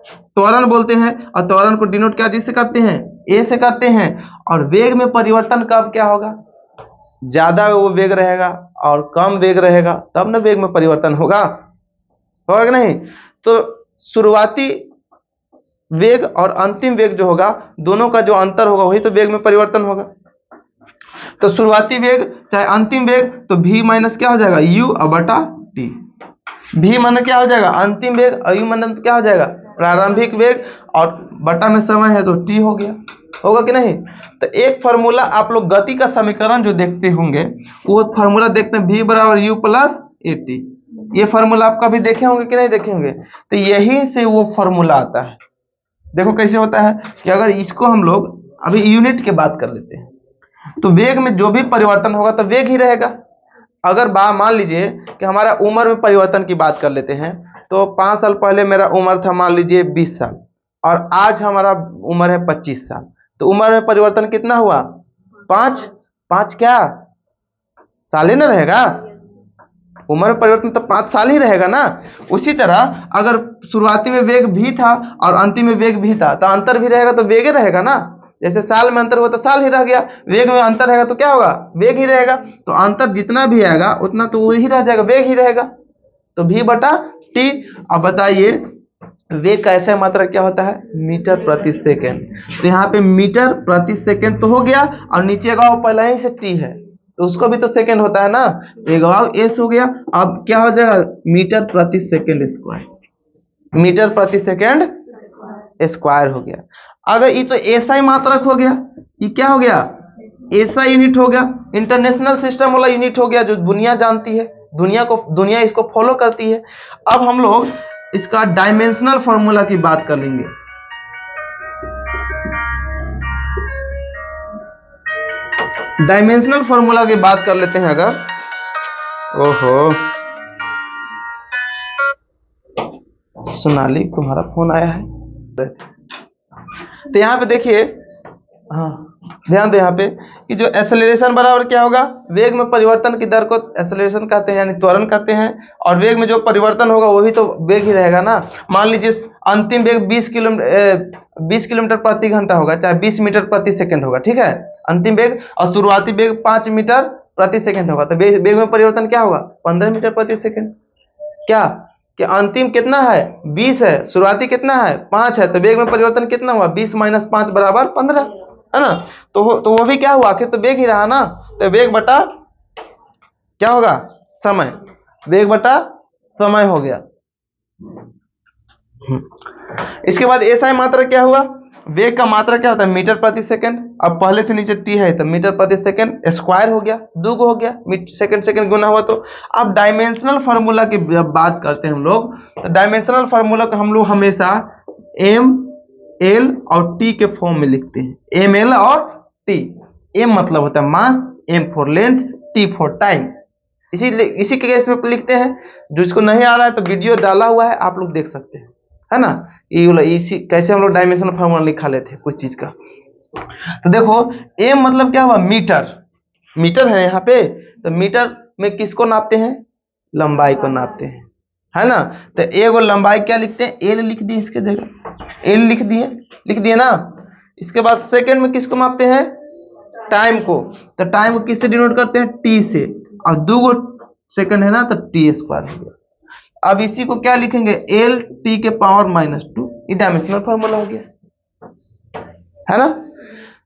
त्वरण बोलते हैं। और त्वरण को डिनोट क्या चीज से करते हैं, ए से करते हैं। और वेग में परिवर्तन कब क्या होगा, ज्यादा वो वेग रहेगा और कम वेग रहेगा तब ना वेग में परिवर्तन होगा कि नहीं। तो शुरुआती वेग और अंतिम वेग जो होगा दोनों का जो अंतर होगा वही तो वेग में परिवर्तन होगा। तो शुरुआती वेग चाहे अंतिम वेग, तो v माइनस क्या हो जाएगा, u और बटा टी। v माने क्या हो जाएगा, अंतिम वेग, और u माने क्या हो जाएगा, प्रारंभिक वेग, और बटा में समय है तो t हो गया, होगा कि नहीं। तो एक फार्मूला आप लोग गति का समीकरण जो देखते होंगे वो फार्मूला देखते हैं v बराबर u प्लस ए टी। ये फार्मूला आप कभी देखे होंगे कि नहीं देखे होंगे, तो यही से वो फार्मूला आता है। देखो कैसे होता है कि अगर इसको हम लोग अभी यूनिट की बात कर लेते हैं, तो वेग में जो भी परिवर्तन होगा तो वेग ही रहेगा। अगर मान लीजिए कि हमारा उम्र में परिवर्तन की बात कर लेते हैं, तो 5 साल पहले मेरा उम्र था मान लीजिए 20 साल और आज हमारा उम्र है 25 साल, तो उम्र में परिवर्तन कितना हुआ, 5 क्या साल ही ना रहेगा, उम्र में परिवर्तन तो 5 साल ही रहेगा ना। उसी तरह अगर शुरुआती में वेग भी था और अंतिम में वेग भी था तो अंतर भी रहेगा तो वेग ही रहेगा ना। जैसे साल में अंतर हुआ तो साल ही रह गया, वेग में अंतर रहेगा तो क्या होगा, वेग ही रहेगा। तो अंतर जितना भी आएगा उतना तो वही रह जाएगा, वेग ही रहेगा। तो v बटा टी। अब बताइए वेग का ऐसा मात्रा क्या होता है, मीटर प्रति सेकेंड। तो यहाँ पे मीटर प्रति सेकेंड तो हो गया और नीचे का पहले ही से टी है तो उसको भी तो सेकेंड होता है ना, एक एस हो गया। अब क्या हो जाएगा, मीटर प्रति सेकेंड स्क्वायर, मीटर प्रति सेकेंड स्क्वायर हो गया। अगर ये तो एसआई मात्रक हो गया, ये क्या हो गया, एसआई यूनिट हो गया, इंटरनेशनल सिस्टम वाला यूनिट हो गया जो दुनिया जानती है, दुनिया इसको फॉलो करती है। अब हम लोग इसका डायमेंशनल फॉर्मूला की बात कर लेंगे। डायमेंशनल फॉर्मूला की बात कर लेते हैं अगर, ओहो सोनाली तुम्हारा फोन आया है। तो यहाँ पे देखिए, हाँ ध्यान दे यहाँ पे कि जो एक्सेलरेशन बराबर क्या होगा, वेग में परिवर्तन की दर को एक्सेलरेशन कहते हैं यानी त्वरण कहते हैं। और वेग में जो परिवर्तन होगा वो भी तो वेग ही रहेगा ना। मान लीजिए अंतिम वेग 20 किलोमीटर प्रति घंटा होगा, चाहे 20 मीटर प्रति सेकंड होगा, ठीक है अंतिम वेग, और शुरुआती वेग 5 मीटर प्रति सेकंड होगा। तो वेग में परिवर्तन क्या होगा, 15 मीटर प्रति सेकंड। क्या कि अंतिम कितना है 20 है, शुरुआती कितना है 5 है, तो वेग में परिवर्तन कितना हुआ, 20 माइनस 5 बराबर 15 है ना। तो वो भी क्या हुआ, आखिर तो वेग ही रहा ना। तो वेग बटा क्या होगा, समय, वेग बटा समय हो गया। इसके बाद एसआई मात्रा क्या हुआ, वेग का मात्रा क्या होता है? मीटर प्रति सेकंड। अब पहले से नीचे टी है तो मीटर प्रति सेकंड स्क्वायर हो गया, दूगो हो गया, सेकंड सेकंड गुना हुआ। तो अब डायमेंशनल फार्मूला की जब बात करते हैं हम लोग, तो डायमेंशनल फार्मूला को हम लोग हमेशा एम एल और टी के फॉर्म में लिखते हैं। एम एल और टी। एम मतलब होता है mass, M for length, T for time. इसी केस में लिखते हैं। जो इसको नहीं आ रहा है तो वीडियो डाला हुआ है, आप लोग देख सकते हैं, है ना। ये इसी कैसे हम लोग डायमेंशनल फार्मूला निकाल लेते हैं कुछ चीज का। तो देखो एम मतलब क्या हुआ? मीटर। मीटर है यहाँ पे, तो मीटर में किसको नापते हैं? लंबाई को नापते हैं, है ना। तो ए को लंबाई क्या लिखते हैं? एल लिख दिए इसके जगह, एल लिख दिए ना। इसके बाद सेकंड में किसको मापते हैं? टाइम को। तो टाइम को किससे डिनोट करते हैं? टी से। और दूगो सेकंड है ना, तो टी स्क्वायर हो गया। अब इसी को क्या लिखेंगे? एल टी के पावर -2। ये डायमेंशनल फार्मूला हो गया, है ना।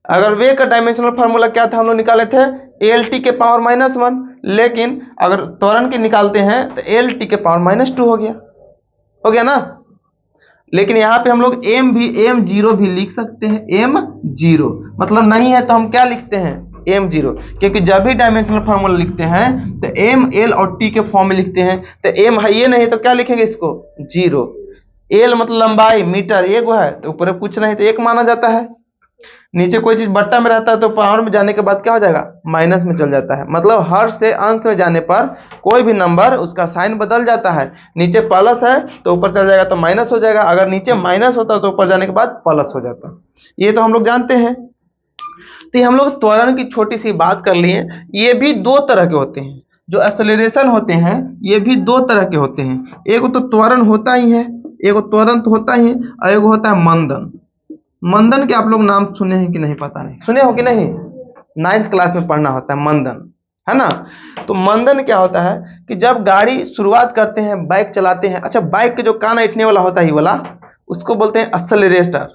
अगर वे का डायमेंशनल फार्मूला क्या था? हम लोग निकाले थे एल टी के पावर -1, लेकिन अगर त्वरण की निकालते हैं तो एल टी के पावर -2 हो गया ना। लेकिन यहाँ पे हम लोग m0 भी लिख सकते हैं। m0 मतलब नहीं है तो हम क्या लिखते हैं? m0, क्योंकि जब भी डायमेंशनल फार्मूला लिखते हैं तो m l और t के फॉर्म में लिखते हैं। तो m है ये नहीं तो क्या लिखेंगे इसको? 0। l मतलब लंबाई, मीटर एक है तो ऊपर कुछ नहीं तो एक माना जाता है। नीचे कोई चीज बट्टा में रहता है तो पावर में जाने के बाद क्या हो जाएगा? माइनस में चल जाता है। मतलब हर से अंश में जाने पर कोई भी नंबर उसका साइन बदल जाता है। नीचे प्लस है तो ऊपर चल जाएगा तो माइनस हो जाएगा, अगर नीचे माइनस होता तो ऊपर जाने के बाद प्लस हो जाता। ये तो हम लोग जानते हैं। तो हम लोग त्वरण की छोटी सी बात कर लिए। ये भी दो तरह के होते हैं, जो एक्सेलरेशन होते हैं ये भी दो तरह के होते हैं। एक तो त्वरण होता ही है, एक त्वरण तो होता ही है, और एक होता है मंदन। मंदन के आप लोग नाम सुने हैं कि नहीं? पता नहीं, सुने हो कि नहीं? 9th क्लास में पढ़ना होता है मंदन, है ना। तो मंदन क्या होता है कि जब गाड़ी शुरुआत करते हैं, बाइक चलाते हैं। अच्छा, बाइक के जो कान ऐंठने वाला होता है ये वाला, उसको बोलते हैं एक्सेलरेटर।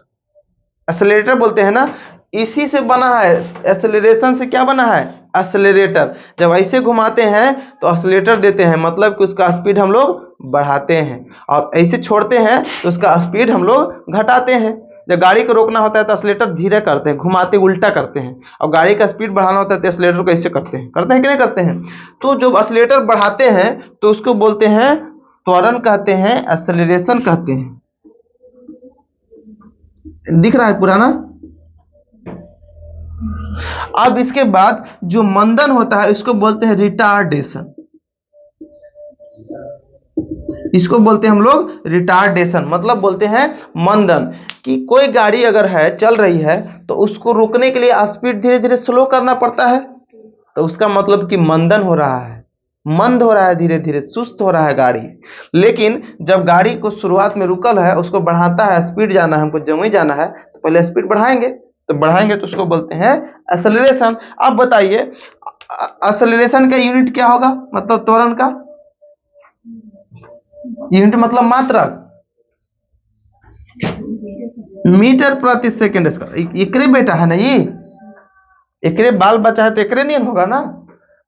एक्सेलरेटर बोलते हैं ना, इसी से बना है। एक्सेलरेशन से क्या बना है? एक्सेलरेटर। जब ऐसे घुमाते हैं तो एक्सेलरेटर देते हैं, मतलब कि उसका स्पीड हम लोग बढ़ाते हैं, और ऐसे छोड़ते हैं तो उसका स्पीड हम लोग घटाते हैं। जब गाड़ी को रोकना होता है तो एक्सेलरेटर धीरे करते हैं, घुमाते उल्टा करते हैं, और गाड़ी का स्पीड बढ़ाना होता है तो एक्सेलरेटर को ऐसे करते हैं कि नहीं करते हैं। तो जब एक्सेलरेटर बढ़ाते हैं तो उसको बोलते हैं त्वरण कहते हैं, एक्सेलरेशन कहते हैं। दिख रहा है पुराना? अब इसके बाद जो मंदन होता है इसको बोलते हैं रिटार्डेशन। इसको बोलते हैं हम लोग रिटार्डेशन, मतलब बोलते हैं मंदन। कि कोई गाड़ी अगर है चल रही है तो उसको रोकने के लिए स्पीड धीरे धीरे स्लो करना पड़ता है, तो उसका मतलब कि मंदन हो रहा है, मंद हो रहा है, धीरे धीरे सुस्त हो रहा है गाड़ी। लेकिन जब गाड़ी को शुरुआत में रुकल है, उसको बढ़ाता है, स्पीड जाना है, हमको जमुई जाना है, तो पहले स्पीड बढ़ाएंगे, तो उसको बोलते हैं एक्सेलरेशन। अब बताइए एक्सेलरेशन का यूनिट क्या होगा? मतलब त्वरण का यूनिट मतलब मात्रक, मीटर प्रति सेकंड स्क्वायर। एकरे बेटा है ना, ये एकरे बाल बच्चा है तो एकरे नहीं होगा ना।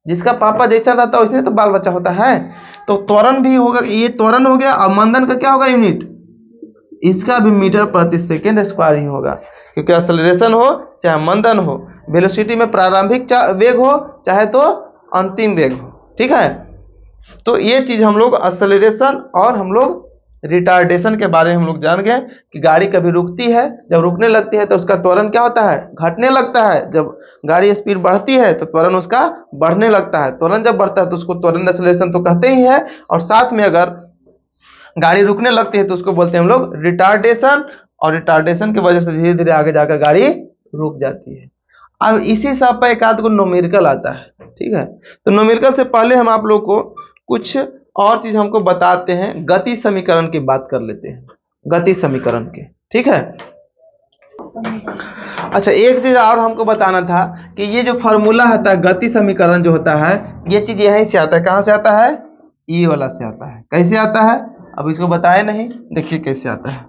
जिसका पापा जैसा रहता है वैसे तो बाल बच्चा होता है। तो त्वरण भी होगा, ये त्वरण हो गया। और मंदन का क्या होगा यूनिट? इसका भी मीटर प्रति सेकंड स्क्वायर ही होगा, क्योंकि एक्सेलरेशन हो चाहे मंदन हो, वेलोसिटी में प्रारंभिक वेग हो चाहे तो अंतिम वेग हो, ठीक है। तो ये चीज हम लोग एक्सेलरेशन और हम लोग रिटार्डेशन के बारे में हम लोग जान गए कि गाड़ी कभी रुकती है, जब रुकने लगती है तो उसका त्वरण क्या होता है? घटने लगता है। जब गाड़ी स्पीड बढ़ती है तो त्वरण उसका बढ़ने लगता है। त्वरण जब बढ़ता है तो उसको त्वरण एक्सेलरेशन तो कहते ही है, और साथ में अगर गाड़ी रुकने लगती है तो उसको बोलते हैं हम लोग रिटार्डेशन, और रिटार्डेशन की वजह से धीरे धीरे आगे जाकर गाड़ी रुक जाती है। अब इसी सब पर एक आध को न्यूमेरिकल आता है, ठीक है। तो न्यूमेरिकल से पहले हम आप लोग को कुछ और चीज हमको बताते हैं। गति समीकरण की बात कर लेते हैं, गति समीकरण के, ठीक है। अच्छा, एक चीज और हमको बताना था कि ये जो फॉर्मूला होता है गति समीकरण जो होता है, ये चीज यहीं से आता है। कहां से आता है? ई वाला से आता है। कैसे आता है? अब इसको बताए नहीं, देखिए कैसे आता है।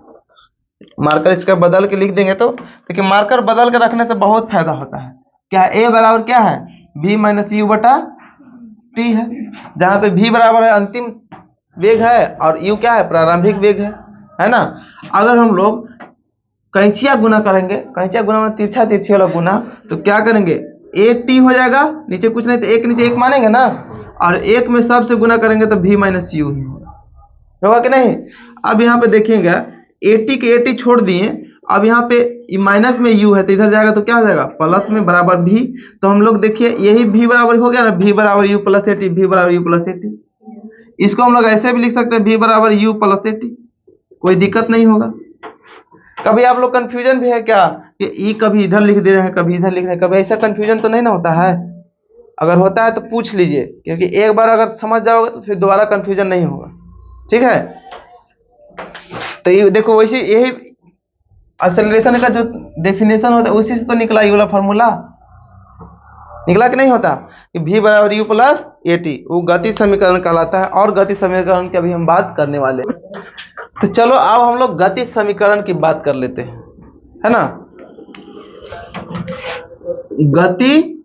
मार्कर इसका बदल के लिख देंगे तो देखिए, मार्कर बदल के रखने से बहुत फायदा होता है। क्या ए बराबर क्या है? v माइनस यू बटा टी है, जहां पे v बराबर है अंतिम वेग है और u क्या है? प्रारंभिक वेग है ना। अगर हम लोग कैंचिया गुना करेंगे, कैंचिया गुना मतलब तिरछा तिरछी वाला गुना, तो क्या करेंगे ए टी हो जाएगा, नीचे कुछ नहीं तो एक नीचे एक मानेंगे ना, और एक में सबसे गुना करेंगे तो v माइनस यू होगा कि नहीं। अब यहाँ पे देखिएगा ए टी के ए टी छोड़ दिए, अब यहाँ पे माइनस में u है तो इधर जाएगा तो क्या हो जाएगा प्लस में बराबर v। तो हम लोग देखिए यही v बराबर हो गया ना, v बराबर u plus A T, v बराबर u प्लस ए टी। इसको हम लोग ऐसे भी लिख सकते हैं v बराबर u प्लस ए टी, कोई दिक्कत नहीं होगा। कभी आप लोग कंफ्यूजन भी है क्या कि ई कभी इधर लिख दे रहे हैं कभी इधर लिख रहे हैं, कभी ऐसा कंफ्यूजन तो नहीं ना होता है? अगर होता है तो पूछ लीजिए, क्योंकि एक बार अगर समझ जाओगे तो फिर दोबारा कंफ्यूजन नहीं होगा, ठीक है। तो ये देखो वैसे यही एक्सेलरेशन का जो डेफिनेशन होता है उसी से तो निकला ये वाला फार्मूला, निकला कि नहीं होता कि v बराबर यू प्लस ए टी, वो गति समीकरण कहलाता है। और गति समीकरण की अभी हम बात करने वाले हैं, तो चलो अब हम लोग गति समीकरण की बात कर लेते हैं, है ना। गति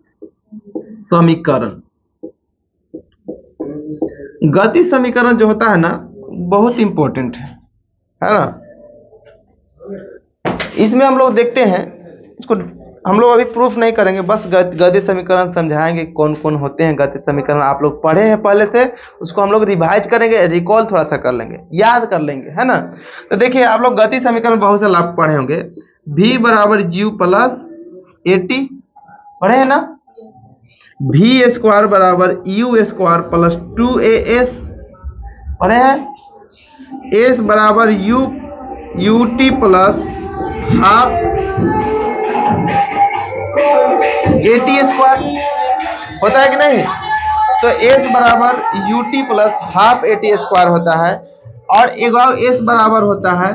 समीकरण, गति समीकरण जो होता है ना बहुत इंपॉर्टेंट है ना। इसमें हम लोग देखते हैं, इसको हम लोग अभी प्रूफ नहीं करेंगे, बस गति समीकरण समझाएंगे कौन कौन होते हैं गति समीकरण। आप लोग पढ़े हैं पहले से, उसको हम लोग रिवाइज करेंगे, रिकॉल थोड़ा सा कर लेंगे, याद कर लेंगे, है ना। तो देखिए आप लोग गति समीकरण बहुत से लाभ पढ़े होंगे, v बराबर यू प्लस ए टी पढ़े हैं ना, v स्क्वायर बराबर यू स्क्वायर प्लस 2as पढ़े हैं, s बराबर U T plus half A T square होता है कि नहीं। तो s बराबर U T plus half A T square होता है, और एक s बराबर होता है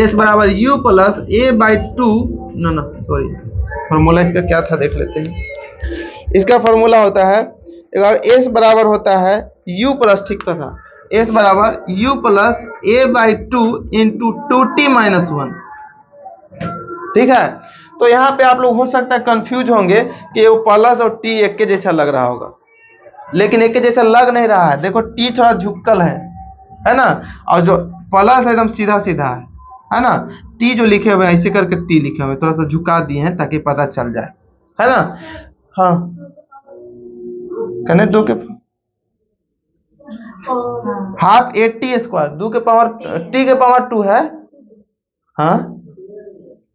s बराबर u plus a by two, ना सॉरी फॉर्मूला इसका क्या था देख लेते हैं। इसका फॉर्मूला होता है एक s बराबर होता है u प्लस, ठीक था s बराबर u plus a by two into 2t minus 1, ठीक है। तो यहाँ पे आप लोग हो सकता है कंफ्यूज होंगे कि वो प्लस और टी एक के जैसा लग रहा होगा, लेकिन एक के जैसा लग नहीं रहा है। देखो टी थोड़ा झुकल है ना, और जो प्लस एकदम सीधा सीधा है ना। टी जो लिखे हुए हैं ऐसे करके टी लिखे हुए थोड़ा सा झुका दिए हैं ताकि पता चल जाए, है ना। हाँ कहने 2 के हाफ ए टी स्क्वायर, 2 के पावर टी के पावर 2 है, हाँ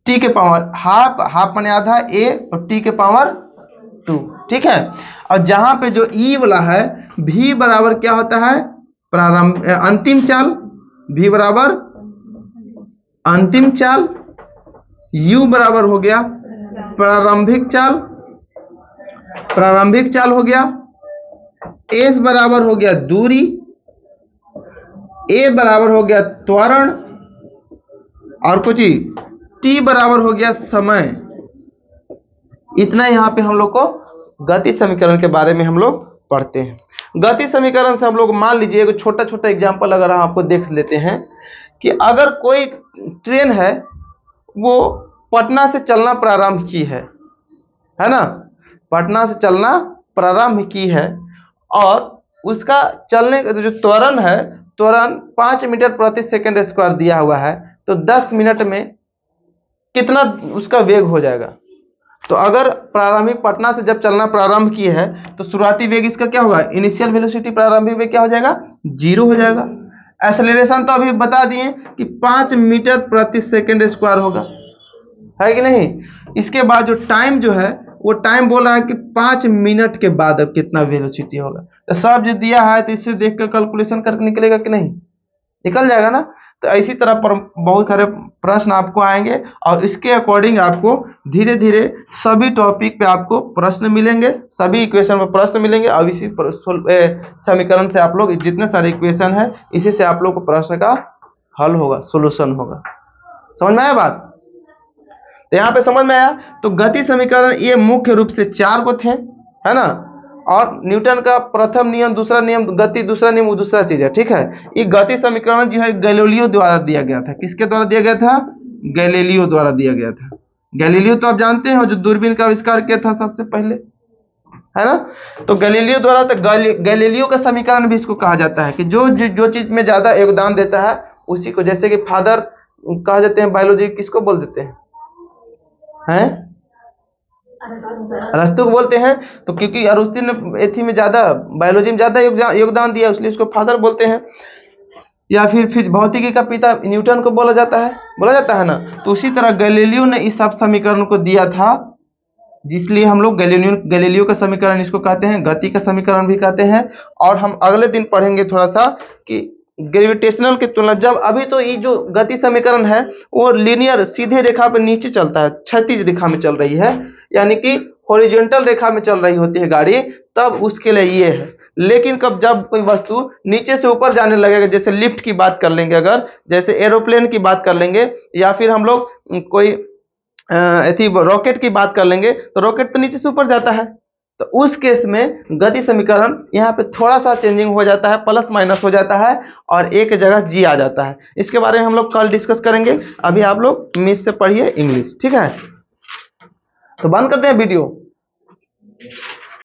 टी के पावर हाफ, हाफ माने आधा ए और टी के पावर 2, ठीक है। और जहां पे जो ई वाला है v बराबर क्या होता है प्रारंभ अंतिम चाल, v बराबर अंतिम चाल, u बराबर हो गया प्रारंभिक चाल, प्रारंभिक चाल हो गया, s बराबर हो गया दूरी, a बराबर हो गया त्वरण, और कुछ ही t बराबर हो गया समय। इतना यहाँ पे हम लोग को गति समीकरण के बारे में हम लोग पढ़ते हैं। गति समीकरण से हम लोग मान लीजिए एक छोटा छोटा एग्जांपल अगर हम आपको देख लेते हैं कि अगर कोई ट्रेन है वो पटना से चलना प्रारंभ की है ना, पटना से चलना प्रारंभ की है, और उसका चलने का जो त्वरण है, त्वरण 5 मीटर प्रति सेकंड स्क्वायर दिया हुआ है, तो 10 मिनट में कितना उसका वेग हो जाएगा। तो अगर प्रारंभिक पटना से जब चलना प्रारंभ किए है तो शुरुआती वेग इसका क्या होगा, इनिशियल वेलोसिटी प्रारंभिक वेग क्या हो जाएगा 0 हो जाएगा। एक्सेलरेशन तो अभी बता दिए कि 5 मीटर प्रति सेकंड स्क्वायर होगा, है कि नहीं। इसके बाद जो टाइम जो है वो टाइम बोल रहा है कि 5 मिनट के बाद अब कितना वेलोसिटी होगा। तो सब जो दिया है तो इससे देख कर कैलकुलेशन करके निकलेगा कि नहीं, निकल जाएगा ना। तो इसी तरह पर बहुत सारे प्रश्न आपको आएंगे, और इसके अकॉर्डिंग आपको धीरे धीरे सभी टॉपिक पे आपको प्रश्न मिलेंगे, सभी इक्वेशन पर प्रश्न मिलेंगे, और इसी समीकरण से आप लोग जितने सारे इक्वेशन है इसी से आप लोग को प्रश्न का हल होगा, सोल्यूशन होगा। समझ में आया बात? तो यहाँ पे समझ में आया। तो गति समीकरण ये मुख्य रूप से 4 को थे, है ना। और न्यूटन का प्रथम नियम, दूसरा नियम गति, दूसरा नियम वो दूसरा चीज है, ठीक है। ये गति समीकरण जो है गैलीलियो द्वारा दिया गया था। किसके द्वारा दिया गया था? गैलीलियो द्वारा दिया गया था। गैलीलियो तो आप जानते हैं जो दूरबीन का आविष्कार किया था सबसे पहले, है ना। तो गैलीलियो द्वारा, तो गैलीलियो का समीकरण भी इसको कहा जाता है कि जो चीज में ज्यादा योगदान देता है उसी को, जैसे कि फादर कहा जाते हैं बायोलॉजी, किसको बोल देते हैं? अरस्तु को बोलते हैं। तो क्योंकि अरस्तु ने एथी में ज़्यादा, बायोलॉजी में ज़्यादा योगदान दिया, इसलिए उसको फादर बोलते हैं। या फिर भौतिकी का पिता न्यूटन को बोला जाता है ना। तो उसी तरह गैलीलियो ने इस सब समीकरण को दिया था, जिसलिए हम लोग गैलीलियो का समीकरण इसको कहते हैं, गति का समीकरण भी कहते हैं। और हम अगले दिन पढ़ेंगे थोड़ा सा कि ग्रेविटेशनल की तुलना, जब अभी तो ये जो गति समीकरण है वो लीनियर सीधे रेखा पर नीचे चलता है, क्षैतिज रेखा में चल रही है, यानी कि हॉरिजॉन्टल रेखा में चल रही होती है गाड़ी, तब उसके लिए ये है। लेकिन जब कोई वस्तु नीचे से ऊपर जाने लगेगा, जैसे लिफ्ट की बात कर लेंगे, अगर जैसे एरोप्लेन की बात कर लेंगे, या फिर हम लोग कोई रॉकेट की बात कर लेंगे, तो रॉकेट तो नीचे से ऊपर जाता है। तो उस केस में गति समीकरण यहाँ पे थोड़ा सा चेंजिंग हो जाता है, प्लस माइनस हो जाता है, और एक जगह जी आ जाता है। इसके बारे में हम लोग कल डिस्कस करेंगे। अभी आप लोग मिस से पढ़िए इंग्लिश, ठीक है? तो बंद करते हैं वीडियो।